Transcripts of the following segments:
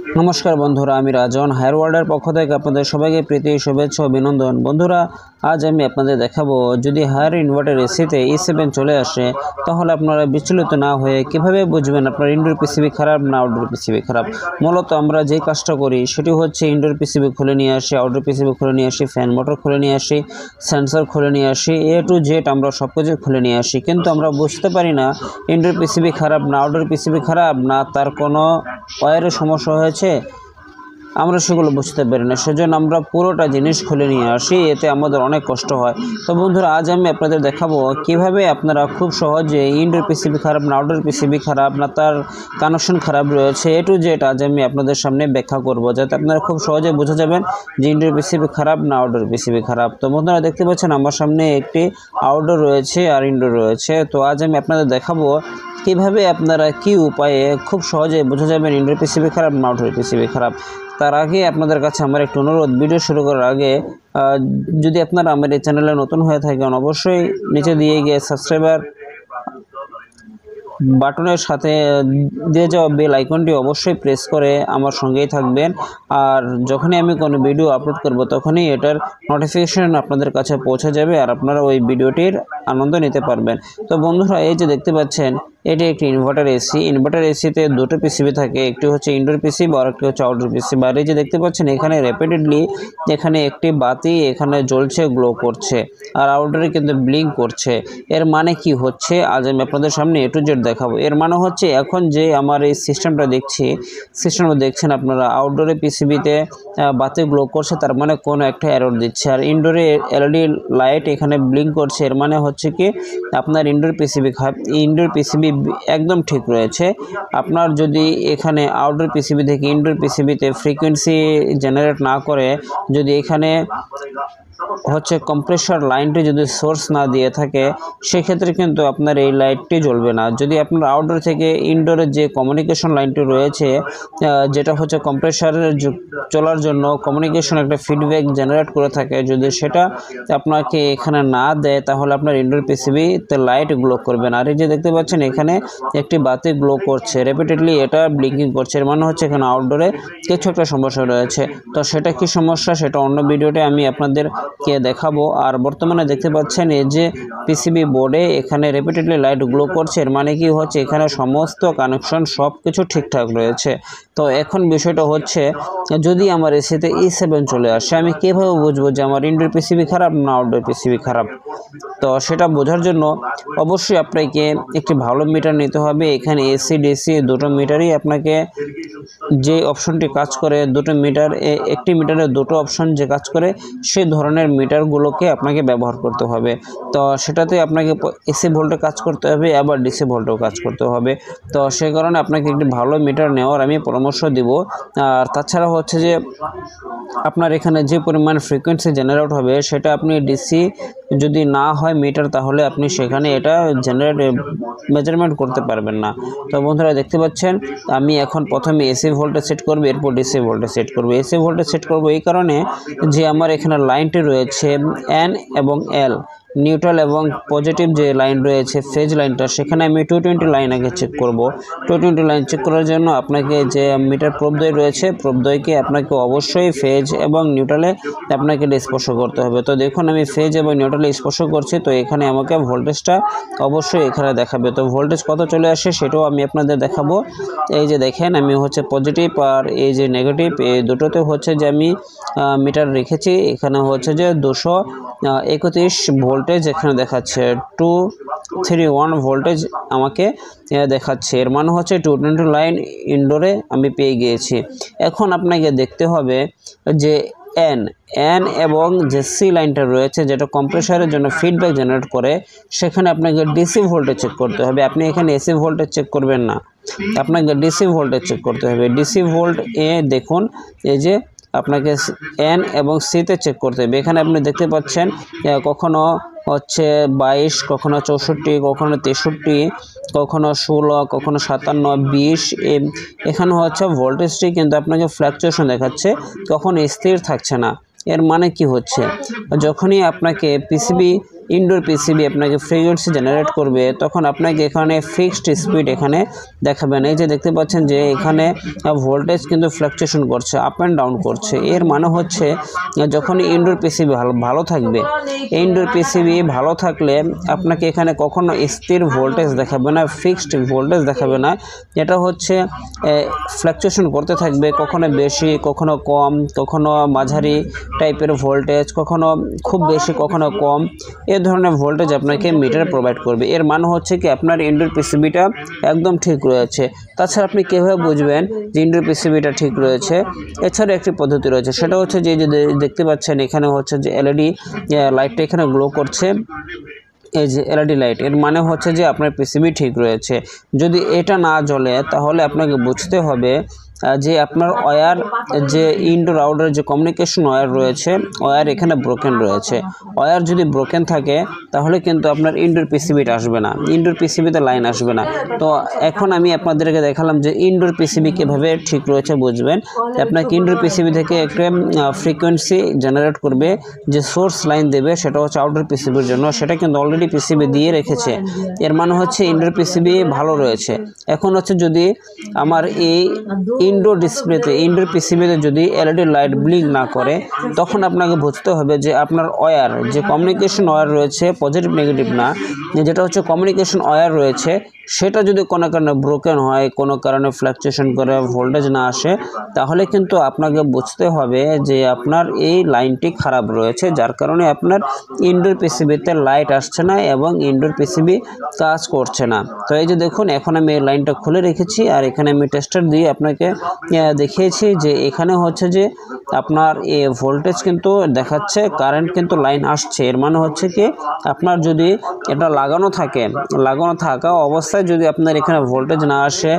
नमस्कार बंधुरा आमी राजन हायर वर्ल्डर पक्ष थेके आपनादेर सबाइके प्रीति शुभेच्छा अभिनंदन। बंधुरा आज आमी आपनादेर देखाबो यदि हायर इनभार्टर एसिते E7 चले आसे ताहले आपनारा विचलित ना हये किभाबे बुझबेन आपनार इनडोर पीसीबी खराब ना आउटडोर पीसीबी खराब। मूलत आमरा जे काजटा करी सेटी हच्छे इनडोर पीसीबी खुले निये आसि, आउटडोर पीसीबी खुले निये आसि, फैन मोटर खुले निये आसि, सेंसर खुले निये आसि, ए टू जेड आमरा सबकिछु खुले निये आसि, किन्तु आमरा बुझते पारि ना इनडोर पीसीबी खराब ना आउटडोर पीसीबी खराब ना तार कोनो वायरेर समस्या हयेछे আমরা সেগুলো বুঝতে পারি না। সেজন্য আমরা পুরোটা জিনিস খুলে নিয়ে আসি, এতে আমাদের অনেক কষ্ট হয়। তো বন্ধুরা আজ আমি আপনাদের দেখাবো কিভাবে আপনারা খুব সহজে ইনডোর পিসিবি খারাপ না আউটডোর পিসিবি খারাপ না তার কানেকশন খারাপ রয়েছে এ টু জেড আজ আমি আপনাদের সামনে ব্যাখ্যা করব, যাতে আপনারা খুব সহজে বুঝে যাবেন যে ইনডোর পিসিবি খারাপ না আউটডোর পিসিবি খারাপ। তো বন্ধুরা দেখতে পাচ্ছেন আমার সামনে একটি আউটডোর রয়েছে আর ইনডোর রয়েছে। তো আজ আমি আপনাদের দেখাবো কিভাবে আপনারা কি উপায়ে খুব সহজে বুঝে যাবেন ইনডোর পিসিবি খারাপ না আউটডোর পিসিবি খারাপ। তার আগে আপনাদের কাছে আমার একটু অনুরোধ, ভিডিও শুরু করার আগে যদি আপনারা আমার এই চ্যানেলে নতুন হয়ে থাকেন অবশ্যই নিচে দিয়ে গিয়ে সাবস্ক্রাইবার বাটনের সাথে দিয়ে যাওয়া বেল আইকনটি অবশ্যই প্রেস করে আমার সঙ্গেই থাকবেন। আর যখনই আমি কোনো ভিডিও আপলোড করব তখনই এটার নোটিফিকেশন আপনাদের কাছে পৌঁছে যাবে আর আপনারা ওই ভিডিওটির আনন্দ নিতে পারবেন। তো বন্ধুরা এই যে দেখতে পাচ্ছেন এটি একটি ইনভার্টার এসি। ইনভার্টার এসিতে দুটো পিসিবি থাকে, একটি হচ্ছে ইনডোর পিসিবি আর একটি হচ্ছে আউটডোর পিসিবি। আর এই যে দেখতে পাচ্ছেন এখানে রেপিটেডলি এখানে একটি বাতি এখানে জ্বলছে, গ্লো করছে, আর আউটডোরে কিন্তু ব্লিঙ্ক করছে। এর মানে কি হচ্ছে আজ আমি আপনাদের সামনে এ টু জেড দেখাবো। এর মানে হচ্ছে এখন যে আমার এই সিস্টেমটা দেখছেন আপনারা আউটডোরে পিসিবিতে বাতি গ্লো করছে, তার মানে কোনো একটা এরর দিচ্ছে। আর ইনডোরে এলইডি লাইট এখানে ব্লিঙ্ক করছে, এর মানে হচ্ছে কি আপনার ইনডোর পিসিবি একদম ঠিক রয়েছে। আপনার যদি এখানে আউটডোর পিসিবি থেকে ইনডোর পিসিবিতে ফ্রিকোয়েন্সি জেনারেট না করে, যদি এখানে হচ্ছে কম্প্রেসর লাইনটি যদি সোর্স না দিয়ে থাকে সেক্ষেত্রে কিন্তু আপনার এই লাইটটি জ্বলবে না। যদি আপনার আউটডোর থেকে ইনডোরের যে কমিউনিকেশন লাইনটি রয়েছে যেটা হচ্ছে কম্প্রেসরের চলার জন্য কমিউনিকেশন একটা ফিডব্যাক জেনারেট করে থাকে, যদি সেটা আপনাকে এখানে না দেয় তাহলে আপনার ইনডোর পিসিবিতে লাইট গ্লো করবে না। আর এই যে দেখতে পাচ্ছেন এখানে একটি বাতি গ্লো করছে, রেপিটেডলি এটা ব্লিঙ্কিং করছে, এর মানে হচ্ছে এখানে আউটডোরে কিছু একটা সমস্যা রয়েছে। তো সেটা কি সমস্যা সেটা অন্য ভিডিওতে আমি আপনাদেরকে দেখাবো। আর বর্তমানে দেখতে পাচ্ছেন এই যে পিসিবি বোর্ডে এখানে রেপিটেডলি লাইট গ্লো করছে, এর মানে কি হচ্ছে এখানে সমস্ত কানেকশন সব কিছু ঠিকঠাক রয়েছে। তো এখন বিষয়টা হচ্ছে যদি আমার এসিতে E7 চলে আসে আমি কীভাবে বুঝবো যে আমার ইনডোর পিসিবি খারাপ না আউটডোর পিসিবি খারাপ। তো সেটা বোঝার জন্য অবশ্যই আপনাকে একটি ভালো মিটার নিতে হবে। এখানে এসি ডিসি দুটো মিটারই আপনাকে যে অপশনটি কাজ করে, দুটো মিটার একটি মিটারের দুটো অপশন যে কাজ করে সেই ধরনের মিটারগুলোকে আপনাকে ব্যবহার করতে হবে। তো সেটাতে আপনাকে এসি ভোল্টে কাজ করতে হবে আবার ডিসি ভোল্টেও কাজ করতে হবে। তো সেই কারণে আপনাকে একটি ভালো মিটার নেওয়ার আমি পরামর্শ দিব। আর তাছাড়া হচ্ছে যে আপনার এখানে যে পরিমাণ ফ্রিকোয়েন্সি জেনারেট হবে সেটা আপনি ডিসি যদি না হয় মিটার তাহলে আপনি সেখানে এটা মেজারমেন্ট করতে পারবেন না। তো বন্ধুরা দেখতে পাচ্ছেন আমি এখন প্রথমে এসি ভোল্টেজ সেট করব, এরপর ডিসি ভোল্টেজ সেট করব। এসি ভোল্টেজ সেট করব এই কারণে যে আমার এখানে লাইনটি রয়েছে N এবং L, নিউট্রাল এবং পজিটিভ যে লাইন রয়েছে ফেজ লাইনটা, সেখানে আমি 220 লাইন আগে চেক করব। 220 লাইন চেক করার জন্য আপনাকে যে মিটার প্রবদয় রয়েছে প্রবদয়কে আপনাকে অবশ্যই ফেজ এবং নিউট্রালে আপনাকে স্পর্শ করতে হবে। তো দেখুন আমি ফেজ এবং নিউট্রালে স্পর্শ করছি, তো এখানে আমাকে ভোল্টেজটা অবশ্যই এখানে দেখাবে। তো ভোল্টেজ কত চলে আসে সেটাও আমি আপনাদের দেখাবো। এই যে দেখেন আমি হচ্ছে পজিটিভ আর এই যে নেগেটিভ এই দুটোতে হচ্ছে যে আমি মিটার রেখেছি। এখানে হচ্ছে যে 231 ভোল্টেজ এখানে দেখাচ্ছে, 231 ভোল্টেজ আমাকে দেখাচ্ছে। এর মানে হচ্ছে 220 লাইন ইনডোরে আমি পেয়ে গিয়েছি। এখন আপনাকে দেখতে হবে যে N এবং যে সি লাইনটা রয়েছে যেটা কম্প্রেসরের জন্য ফিডব্যাক জেনারেট করে, সেখানে আপনাকে ডিসি ভোল্টেজ চেক করতে হবে। আপনি এখানে এসি ভোল্টেজ চেক করবেন না, আপনাকে ডিসি ভোল্টেজ চেক করতে হবে। ডিসি ভোল্ট দেখুন এই যে আপনাকে N এবং সিতে চেক করতে হবে। এখানে আপনি দেখতে পাচ্ছেন কখনো হচ্ছে 22, কখনো 64, কখনো 63, কখনো 16, কখনো 57, 20। এখানে হচ্ছে ভোল্টেজটি কিন্তু আপনাকে ফ্ল্যাকচুয়েশন দেখাচ্ছে, কখনো স্থির থাকছে না। এর মানে কি হচ্ছে যখনই আপনাকে পিসিবি ইনডোর পিসিবি আপনাকে ফ্রিকোয়েন্সি জেনারেট করবে, তখন আপনাকে এখানে ফিক্সড স্পিড এখানে দেখাবে না। এই যে দেখতে পাচ্ছেন যে এখানে ভোল্টেজ কিন্তু ফ্লাকচুয়েশন করছে, আপ অ্যান্ড ডাউন করছে। এর মানে হচ্ছে যখন ইনডোর পিসিবি ভালো থাকবে, ইনডোর পিসিবি ভালো থাকলে আপনাকে এখানে কখনো স্থির ভোল্টেজ দেখাবে না, ফিক্সড ভোল্টেজ দেখাবে না। এটা হচ্ছে ফ্লাকচুয়েশন করতে থাকবে, কখনো বেশি, কখনো কম, কখনো মাঝারি টাইপের ভোল্টেজ, কখনো খুব বেশি, কখনো কম। এই ধরনের ভোল্টেজ আপনাকে মিটার প্রোভাইড করবে। এর মানে হচ্ছে কি আপনার ইনডোর পিসিবিটা একদম ঠিক রয়েছে। তাছাড়া আপনি কীভাবে বুঝবেন যে ইনডোর পিসিবিটা ঠিক রয়েছে? এছাড়া একটি পদ্ধতি রয়েছে, সেটা হচ্ছে যে দেখতে পাচ্ছেন এখানে হচ্ছে যে এলইডি লাইটটা এখানে গ্লো করছে, এই যে এলইডি লাইট, এর মানে হচ্ছে যে আপনার পিসিবি ঠিক রয়েছে। যদি এটা না জ্বলে তাহলে আপনাকে বুঝতে হবে যে আপনার ওয়্যার, যে ইনডোর আউটডোর যে কমিউনিকেশন ওয়্যার রয়েছে, ওয়্যার এখানে ব্রোকেন রয়েছে। ওয়্যার যদি ব্রোকেন থাকে তাহলে কিন্তু আপনার ইনডোর পিসিবিটা আসবে না, ইনডোর পিসিবিতে লাইন আসবে না। তো এখন আমি আপনাদেরকে দেখালাম যে ইনডোর পিসিবি কীভাবে ঠিক রয়েছে বুঝবেন। আপনাকে ইনডোর পিসিবি থেকে একটা ফ্রিকোয়েন্সি জেনারেট করবে, যে সোর্স লাইন দেবে সেটা হচ্ছে আউটডোর পিসিবির জন্য, সেটা কিন্তু অলরেডি পিসিবি দিয়ে রেখেছে। এর মানে হচ্ছে ইনডোর পিসিবি ভালো রয়েছে। এখন হচ্ছে যদি আমার এই ইনডোর ডিসপ্লেতে, ইনডোর পিসিবিতে যদি এলইডি লাইট ব্লিঙ্ক না করে, তখন আপনাকে বুঝতে হবে যে আপনার ওয়্যার, যে কমিউনিকেশন ওয়্যার রয়েছে, পজিটিভ নেগেটিভ না, যেটা হচ্ছে কমিউনিকেশন ওয়্যার রয়েছে, সেটা যদি কোনো কারণে ব্রোকেন হয়, কোনো কারণে ফ্লাকচুয়েশন করে ভোল্টেজ না আসে, তাহলে কিন্তু আপনাকে বুঝতে হবে যে আপনার এই লাইনটি খারাপ রয়েছে, যার কারণে আপনার ইনডোর পিসিবিতে লাইট আসছে না এবং ইনডোর পিসিবি কাজ করছে না। তো এই যে দেখুন, এখন আমি এই লাইনটা খুলে রেখেছি আর এখানে আমি টেস্টার দিয়ে আপনাকে দেখিয়েছি যে এখানে হচ্ছে যে আপনার এই ভোল্টেজ কিন্তু দেখাচ্ছে, কারেন্ট কিন্তু লাইন আসছে। এর মানে হচ্ছে কি আপনার যদি এটা লাগানো থাকে, লাগানো থাকা অবস্থায় যদি আপনার এখানে ভোল্টেজ না আসে,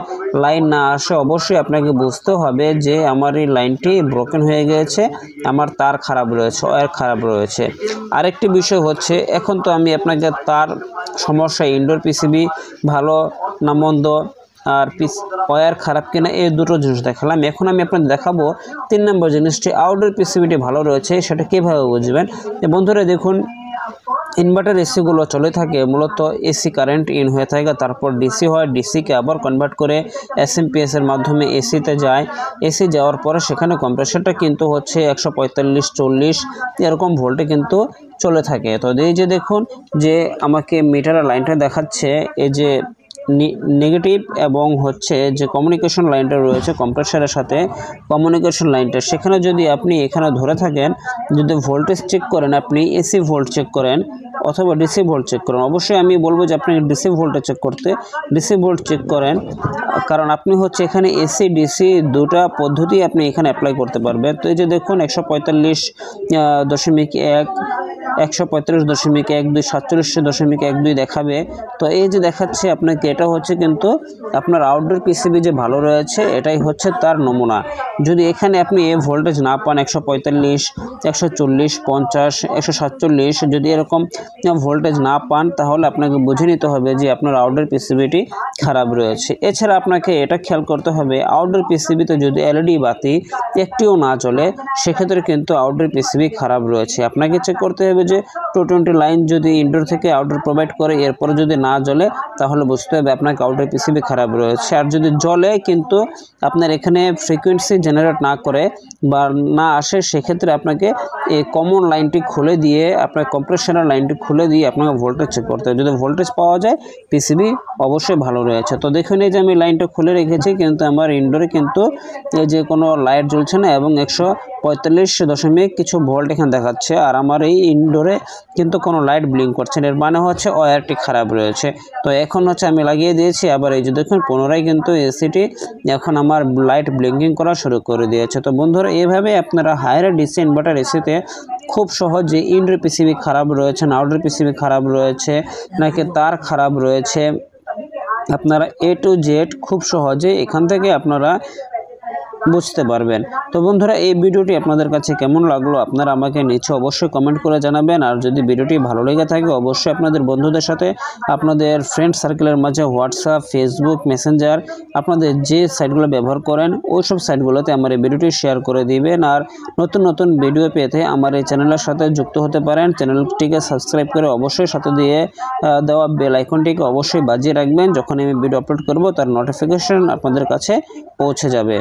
লাইন না আসে, অবশ্যই আপনাকে বুঝতে হবে যে আমার এই লাইনটি ব্রোকেন হয়ে গিয়েছে, আমার তার খারাপ রয়েছে, ওয়্যার খারাপ রয়েছে। আরেকটি বিষয় হচ্ছে, এখন তো আমি আপনাকে তার সমস্যা, ইনডোর পিসিবি ভালো না মন্দ আর ওয়্যার খারাপ কিনা, এই দুটো জিনিস দেখালাম। এখন আমি আপনাদের দেখাবো 3 নম্বর জিনিসটি, আউটডোর পিসিবিটি ভালো রয়েছে সেটা কীভাবে বুঝবেন। বন্ধুরা দেখুন, ইনভার্টার এসিগুলো চলে থাকে মূলত এসি কারেন্ট ইন হয়ে থাকে, তারপর ডিসি হয়, ডিসিকে আবার কনভার্ট করে এসএমপিএস এর মাধ্যমে এসিতে যায়। এসি যাওয়ার পরে সেখানে কম্প্রেসারটা কিন্তু হচ্ছে 145-40 এরকম ভোল্টে কিন্তু চলে থাকে। তো এই যে দেখুন যে আমাকে মিটারের লাইনটা দেখাচ্ছে, এই যে নেগেটিভ এবং হচ্ছে যে কমিউনিকেশন লাইনটা রয়েছে কম্প্রেসারের সাথে, কমিউনিকেশন লাইনটা, সেখানে যদি আপনি এখানে ধরে থাকেন, যদি ভোল্টেজ চেক করেন, আপনি এসি ভোল্ট চেক করেন অথবা ডিসি ভোল্ট চেক করেন, অবশ্যই আমি বলবো যে আপনি ডিসি ভোল্টে চেক করতে, ডিসি ভোল্ট চেক করেন, কারণ আপনি হচ্ছে এখানে এসি ডিসি দুটা পদ্ধতি আপনি এখানে অ্যাপ্লাই করতে পারবেন। তো এই যে দেখুন 145.1, 135.12, 47.12 দেখাবে। তো এই যে দেখাচ্ছে আপনাকে, এটা হচ্ছে কিন্তু আপনার আউটডোর পিসিবি যে ভালো রয়েছে, এটাই হচ্ছে তার নমুনা। যদি এখানে আপনি এই ভোল্টেজ না পান, 145, 140, 50, 147, যদি এরকম ভোল্টেজ না পান, তাহলে আপনাকে বুঝে নিতে হবে যে আপনার আউটডোর পিসিবিটি খারাপ রয়েছে। এছাড়া আপনাকে এটা খেয়াল করতে হবে, আউটডোর পিসিবিতে যদি এলইডি বাতি একটিও না চলে, সেক্ষেত্রে কিন্তু আউটডোর পিসিবি খারাপ রয়েছে। আপনাকে চেক করতে হবে যে 220 লাইন যদি ইনডোর থেকে আউটডোর প্রোভাইড করে, এরপরে যদি না জ্বলে, তাহলে বুঝতে হবে আপনাকে আউটডোর পিসিবি খারাপ রয়েছে। আর যদি জ্বলে কিন্তু আপনার এখানে ফ্রিকোয়েন্সি জেনারেট না করে বা না আসে, সেক্ষেত্রে আপনাকে এই কমন লাইনটি খুলে দিয়ে, আপনার কম্প্রেসরের লাইনটি খুলে দিয়ে আপনাকে ভোল্টেজ চেক করতে হবে। যদি ভোল্টেজ পাওয়া যায়, পিসিবি অবশ্যই ভালো রয়েছে। তো দেখুন এই যে আমি লাইনটা খুলে রেখেছি, কিন্তু আমার ইনডোরে কিন্তু এই যে কোনো লাইট জ্বলছে না এবং 145 কিছু ভোল্ট এখানে দেখাচ্ছে, আর আমার এই ইনডোরে কিন্তু কোনো লাইট ব্লিঙ্ক করছে না। এর মানে হচ্ছে ওয়্যারটি খারাপ রয়েছে। তো এখন হচ্ছে আমি লাগিয়ে দিয়েছি, আবার এই যে দেখুন পুনরায় কিন্তু এসিটি এখন আমার লাইট ব্লিঙ্কিং করা শুরু করে দিয়েছে। তো বন্ধুরা, এইভাবে আপনারা হায়ার ডিসি ইনভার্টার এসিতে খুব সহজে ইনডোর পিসিবি খারাপ রয়েছে না আউটডোর পিসিবি খারাপ রয়েছে নাকি তার খারাপ রয়েছে, আপনারা A to Z খুব সহজে এখান থেকে আপনারা বুঝতে পারবেন। তো বন্ধুরা, এই ভিডিওটি আপনাদের কাছে কেমন লাগলো আপনারা আমাকে নিচে অবশ্যই কমেন্ট করে জানাবেন। আর যদি ভিডিওটি ভালো লেগে থাকে অবশ্যই আপনাদের বন্ধুদের সাথে, আপনাদের ফ্রেন্ড সার্কেলের মাঝে হোয়াটসঅ্যাপ, ফেসবুক, মেসেঞ্জার, আপনাদের যে সাইটগুলো ব্যবহার করেন ওই সব সাইটগুলোতে আমার এই ভিডিওটি শেয়ার করে দিবেন। আর নতুন নতুন ভিডিও পেতে আমার এই চ্যানেলের সাথে যুক্ত হতে পারেন। চ্যানেলটিকে সাবস্ক্রাইব করে অবশ্যই সাথে দিয়ে দেওয়া বেল আইকনটিকে অবশ্যই বাজিয়ে রাখবেন। যখন আমি ভিডিও আপলোড করব তার নোটিফিকেশন আপনাদের কাছে পৌঁছে যাবে।